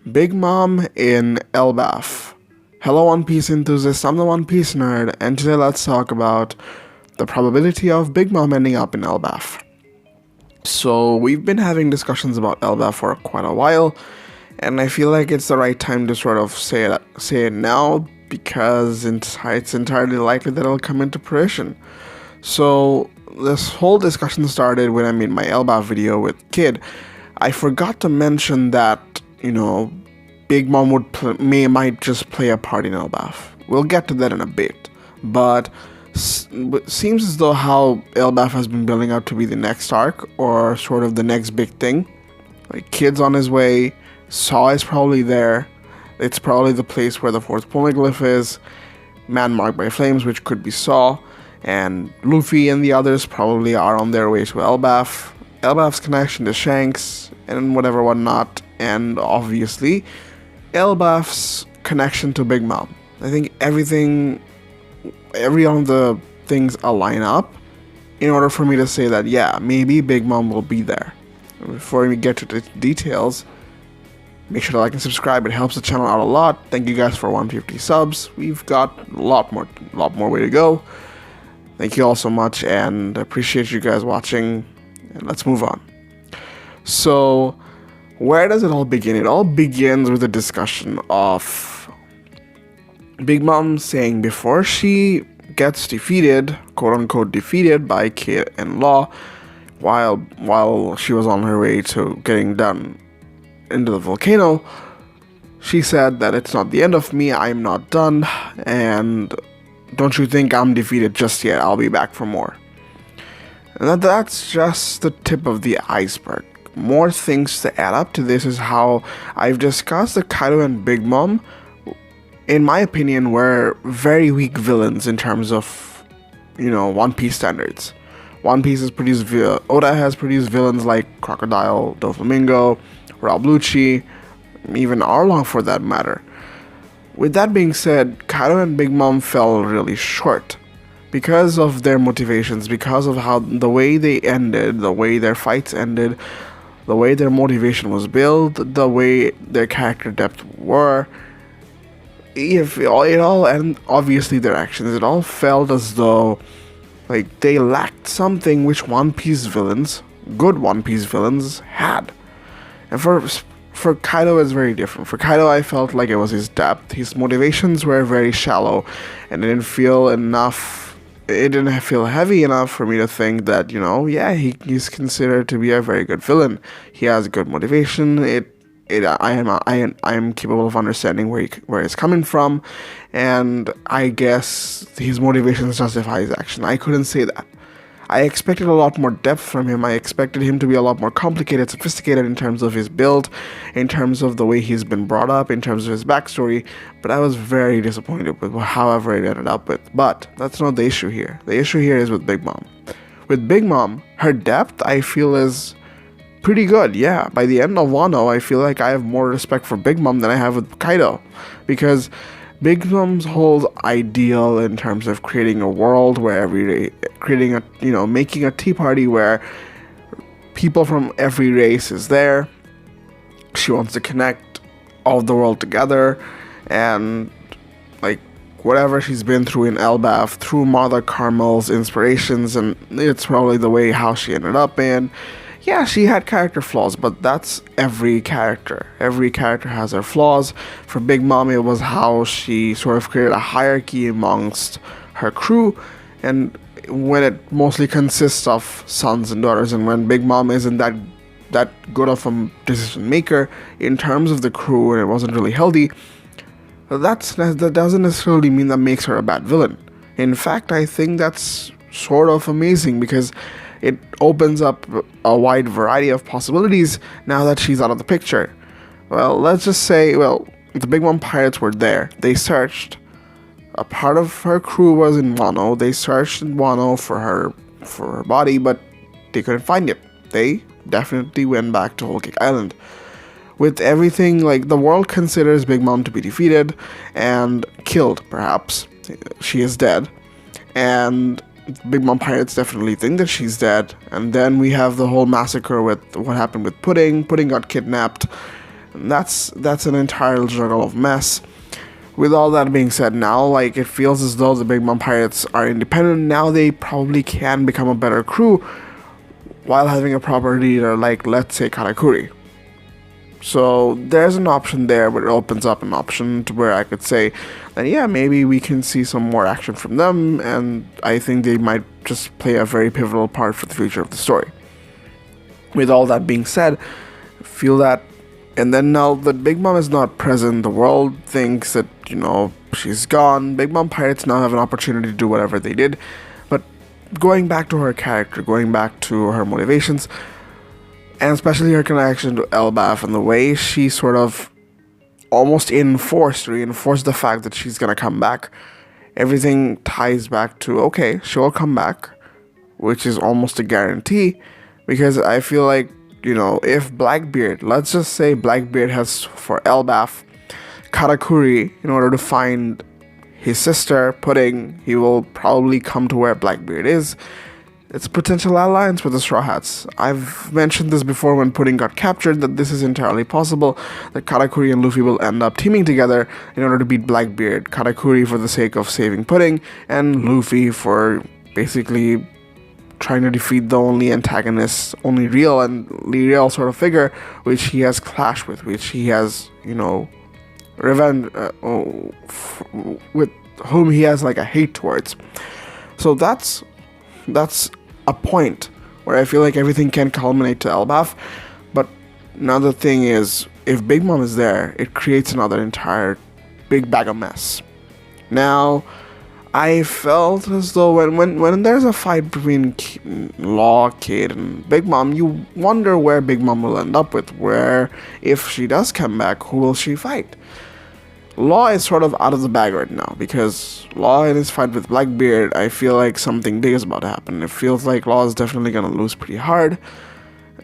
Big Mom in ELBAF. Hello One Piece enthusiasts, I'm the One Piece nerd, and today let's talk about the probability of Big Mom ending up in ELBAF. So we've been having discussions about ELBAF for quite a while, and I feel like it's the right time to sort of say it now because it's entirely likely that it'll come into fruition. So this whole discussion started when I made my ELBAF video with Kid. I forgot to mention that, Big Mom might just play a part in ELBAF. We'll get to that in a bit. But it seems as though how ELBAF has been building up to be the next arc, or sort of the next big thing. Like, Kid's on his way, Saw is probably there, it's probably the place where the fourth poneglyph is, Man Marked by Flames, which could be Saw, and Luffy and the others probably are on their way to ELBAF. ELBAF's connection to Shanks, and whatnot, and obviously ELBAF's connection to Big Mom. I think every one of the things align up in order for me to say that, yeah, maybe Big Mom will be there. Before we get to the details, make sure to like and subscribe. It helps the channel out a lot. Thank you guys for 150 subs. We've got a lot more way to go. Thank you all so much, and appreciate you guys watching. And let's move on. So, where does it all begin? It all begins with a discussion of Big Mom saying before she gets defeated, quote-unquote defeated, by Kid and Law, while she was on her way to getting down into the volcano, she said that it's not the end of me, I'm not done, and don't you think I'm defeated just yet, I'll be back for more. And that's just the tip of the iceberg. More things to add up to this is how I've discussed that Kaido and Big Mom, in my opinion, were very weak villains in terms of, One Piece standards. One Piece Oda has produced villains like Crocodile, Doflamingo, Rob Lucci, even Arlong for that matter. With that being said, Kaido and Big Mom fell really short because of their motivations, because of how the way they ended, the way their fights ended, the way their motivation was built, the way their character depth were. And obviously their actions, it all felt as though they lacked something which One Piece villains, good One Piece villains, had. And for Kaido, it's very different. For Kaido, I felt like it was his depth. His motivations were very shallow, and it didn't feel heavy enough for me to think that, he's considered to be a very good villain. He has good motivation. I am capable of understanding where he's coming from, and I guess his motivations justify his action. I couldn't say that. I expected a lot more depth from him. I expected him to be a lot more complicated, sophisticated in terms of his build, in terms of the way he's been brought up, in terms of his backstory, but I was very disappointed with however it ended up with. But that's not the issue here. The issue here is with Big Mom. With Big Mom, her depth, I feel, is pretty good. Yeah, by the end of Wano, I feel like I have more respect for Big Mom than I have with Kaido, because Big Mom's whole ideal in terms of creating a world where making a tea party where people from every race is there. She wants to connect all of the world together, and whatever she's been through in ELBAF, through Mother Carmel's inspirations, and it's probably the way how she ended up in. Yeah, she had character flaws, but that's every character. Every character has their flaws. For Big Mom, it was how she sort of created a hierarchy amongst her crew, and when it mostly consists of sons and daughters, and when Big Mom isn't that good of a decision maker in terms of the crew, and it wasn't really healthy, that doesn't necessarily mean that makes her a bad villain. In fact, I think that's sort of amazing, because it opens up a wide variety of possibilities now that she's out of the picture. Well, let's just say, the Big Mom pirates were there. They searched. A part of her crew was in Wano. They searched in Wano for her body, but they couldn't find it. They definitely went back to Whole Cake Island. With everything, the world considers Big Mom to be defeated and killed, perhaps. She is dead. And Big Mom pirates definitely think that she's dead, and then we have the whole massacre with what happened with Pudding. Pudding got kidnapped, And that's an entire juggle of mess. With all that being said, now like it feels as though the Big Mom Pirates are independent. Now they probably can become a better crew while having a proper leader like, let's say, Karakuri. So there's an option there, but it opens up an option to where I could say that yeah, maybe we can see some more action from them, and I think they might just play a very pivotal part for the future of the story. With all that being said, I feel that, and then now that Big Mom is not present, the world thinks that, you know, she's gone. Big Mom Pirates now have an opportunity to do whatever they did, but going back to her character, going back to her motivations, and especially her connection to ELBAF and the way she sort of almost reinforced the fact that she's gonna come back. Everything ties back to, okay, she'll come back, which is almost a guarantee, because I feel like, you know, if Blackbeard, let's just say Blackbeard has for ELBAF Karakuri in order to find his sister, Pudding, he will probably come to where Blackbeard is. It's a potential alliance with the Straw Hats. I've mentioned this before when Pudding got captured, that this is entirely possible, that Karakuri and Luffy will end up teaming together in order to beat Blackbeard. Karakuri for the sake of saving Pudding, and Luffy for basically trying to defeat the only antagonist, only real sort of figure, which he has clashed with, which he has, you know, revenge, with whom he has like a hate towards. So that's a point where I feel like everything can culminate to ELBAF. But another thing is, if Big Mom is there, it creates another entire big bag of mess. Now, I felt as though when there's a fight between Law, Kid, and Big Mom, you wonder where Big Mom will end up with. Where, if she does come back, who will she fight? Law is sort of out of the bag right now, because Law in his fight with Blackbeard, I feel like something big is about to happen. It feels like Law is definitely going to lose pretty hard.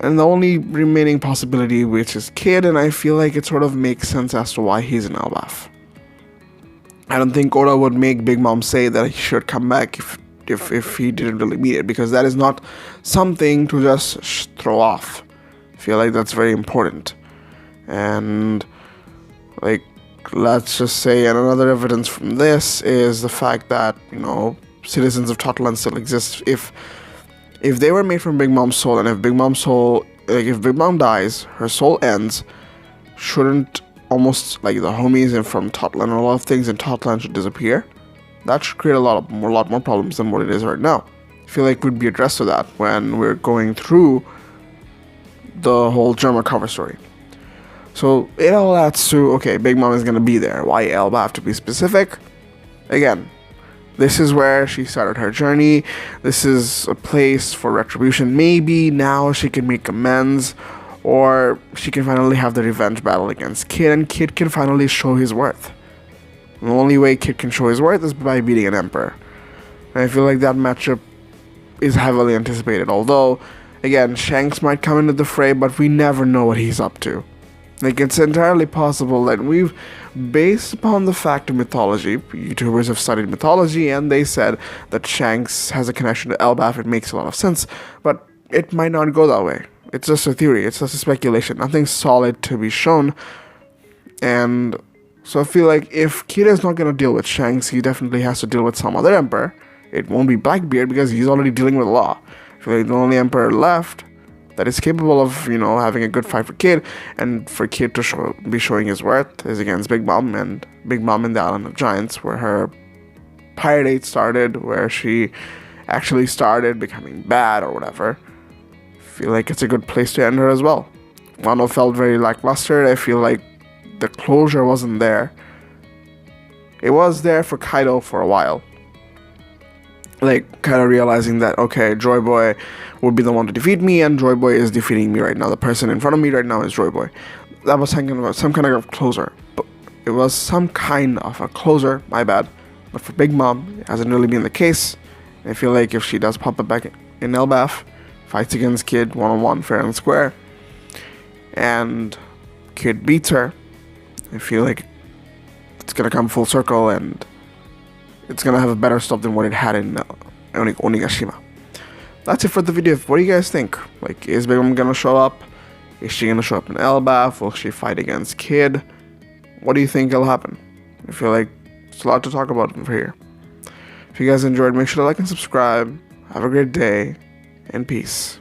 And the only remaining possibility, which is Kid, and I feel like it sort of makes sense as to why he's in ELBAF. I don't think Oda would make Big Mom say that he should come back if he didn't really mean it, because that is not something to just throw off. I feel like that's very important. And, like, let's just say, and another evidence from this is the fact that, you know, citizens of Totland still exist. If they were made from Big Mom's soul, and if Big Mom's soul, like, if Big Mom dies, her soul ends, shouldn't almost like the homies and from Totland and a lot of things in Totland should disappear? That should create a lot more problems than what it is right now. I feel like we'd be addressed to that when we're going through the whole Germa cover story. So it all adds to, okay, Big Mom is going to be there. Why ELBAF, to be specific? Again, this is where she started her journey. This is a place for retribution. Maybe now she can make amends, or she can finally have the revenge battle against Kid, and Kid can finally show his worth. The only way Kid can show his worth is by beating an Emperor. And I feel like that matchup is heavily anticipated. Although, again, Shanks might come into the fray, but we never know what he's up to. Like, it's entirely possible that based upon the fact of mythology, YouTubers have studied mythology, and they said that Shanks has a connection to ELBAF. It makes a lot of sense, but it might not go that way. It's just a theory, it's just a speculation, nothing solid to be shown. And so I feel like if Kid is not going to deal with Shanks, he definitely has to deal with some other Emperor. It won't be Blackbeard, because he's already dealing with Law. I feel like the only Emperor left that is capable of, you know, having a good fight for Kid, and for Kid to be showing his worth, is against Big Mom, and Big Mom in the Island of Giants, where her pirate age started, where she actually started becoming bad or whatever. I feel like it's a good place to end her as well. Wano felt very lackluster. I feel like the closure wasn't there. It was there for Kaido for a while. Like, kind of realizing that, okay, Joy Boy would be the one to defeat me, and Joy Boy is defeating me right now. The person in front of me right now is Joy Boy. That was some kind of closer. But it was some kind of a closer, my bad. But for Big Mom, it hasn't really been the case. I feel like if she does pop up back in ELBAF, fights against Kid one-on-one, fair and square, and Kid beats her, I feel like it's gonna come full circle, and it's gonna have a better stuff than what it had in Onigashima. That's it for the video. What do you guys think? Like, is Big Mom gonna show up Is she gonna show up in ELBAF? Will she fight against Kid? What do you think will happen? I feel like it's a lot to talk about over here. If you guys enjoyed, make sure to like and subscribe. Have a great day, and peace.